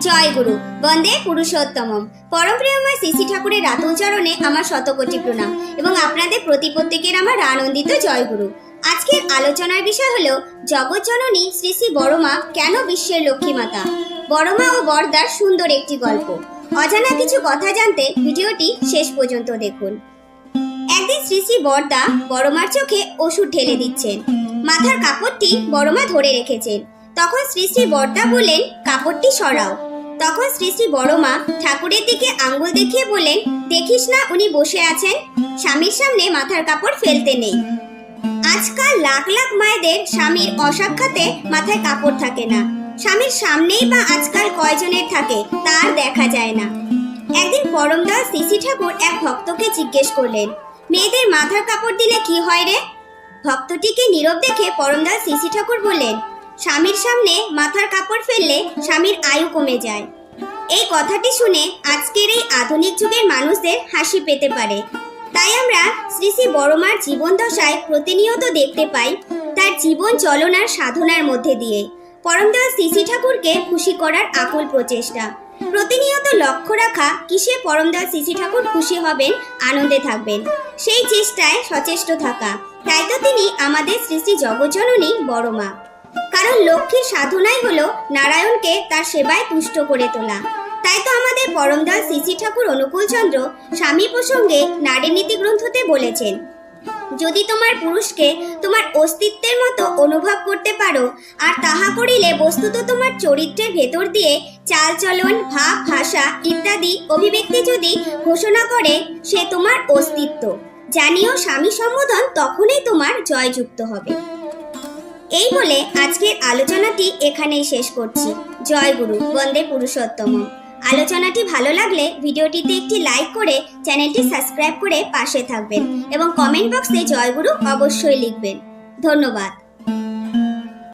জয় গুরু বন্দে পুরুষোত্তমম। পরম প্রেমময় শ্রী ঠাকুরের রাতুল চরণে আমার শতকোটি প্রণাম এবং আপনাদের প্রত্যেকের আমার আনন্দিত জয় গুরু। আজকের আলোচনার বিষয় হলো জগৎ জননী শ্রী শ্রী বড়মা কেন বিশ্বের লক্ষ্মী মাতা। বড়মা ও বড়দার সুন্দর একটি গল্প। অজানা কিছু কথা জানতে ভিডিওটি শেষ পর্যন্ত দেখুন। একদিন শ্রী শ্রী বড়দা বড়মার চোখে ওষুধ ঢেলে দিচ্ছেন। মাথার কাপড়টি বড়মা ধরে রেখেছেন। তখন শ্রী শ্রী বড়দা বললেন, কাপড়টি সরাও। তখন শ্রী শ্রী বড়মা ঠাকুরের দিকে আঙ্গুল দেখিয়ে বললেন, দেখিস না উনি বসে আছেন, স্বামীর সামনে মাথার কাপড় ফেলতে নেই। আজকাল লাখ লাখ মায়েদের স্বামীর অসাক্ষাতে মাথায় কাপড় থাকে না। স্বামীর সামনেই বা আজকাল কয়জনের থাকে তার দেখা যায় না। একদিন পরমদয়াল শ্রী শ্রী ঠাকুর এক ভক্তকে জিজ্ঞেস করলেন, মেয়েদের মাথার কাপড় দিলে কি হয় রে? ভক্তটিকে নীরব দেখে পরমদয়াল শ্রী শ্রী ঠাকুর বললেন, স্বামীর সামনে মাথার কাপড় ফেললে স্বামীর আয়ু কমে যায়। এই কথাটি শুনে আজকের এই আধুনিক যুগের মানুষদের হাসি পেতে পারে। তাই আমরা শ্রী শ্রী বড়মার জীবন দশায় প্রতিনিয়ত দেখতে পাই তার জীবন চলনার সাধনার মধ্যে দিয়ে পরমদয়াল শ্রী শ্রী ঠাকুরকে খুশি করার আকুল প্রচেষ্টা। প্রতিনিয়ত লক্ষ্য রাখা কিসে পরমদয়াল শ্রী শ্রী ঠাকুর খুশি হবেন, আনন্দে থাকবেন, সেই চেষ্টায় সচেষ্ট থাকা। তাই তো তিনি আমাদের শ্রী শ্রী জগজ্জননী বড়মা। কারণ লক্ষ্মীর সাধনাই হলো নারায়ণকে তার সেবায় তুষ্ট করে তোলা। তাই তো আমাদের পরমদয়াল শ্রী শ্রী ঠাকুর অনুকূলচন্দ্র স্বামী প্রসঙ্গে নারী নীতি গ্রন্থতে বলেছেন, যদি তোমার পুরুষকে তোমার অস্তিত্বের মতো অনুভব করতে পারো, আর তাহা করিলে বস্তুত তোমার চরিত্রের ভেতর দিয়ে চালচলন, ভাব, ভাষা ইত্যাদি অভিব্যক্তি যদি ঘোষণা করে সে তোমার অস্তিত্ব, জানিও স্বামী সম্বোধন তখনই তোমার জয়যুক্ত হবে। এই বলে আজকের আলোচনাটি এখানেই শেষ করছি। জয় গুরু, বন্দে পুরুষোত্তম। আলোচনাটি ভালো লাগলে ভিডিওটিতে একটি লাইক করে চ্যানেলটি সাবস্ক্রাইব করে পাশে থাকবেন এবং কমেন্ট বক্সে জয় গুরু অবশ্যই লিখবেন। ধন্যবাদ।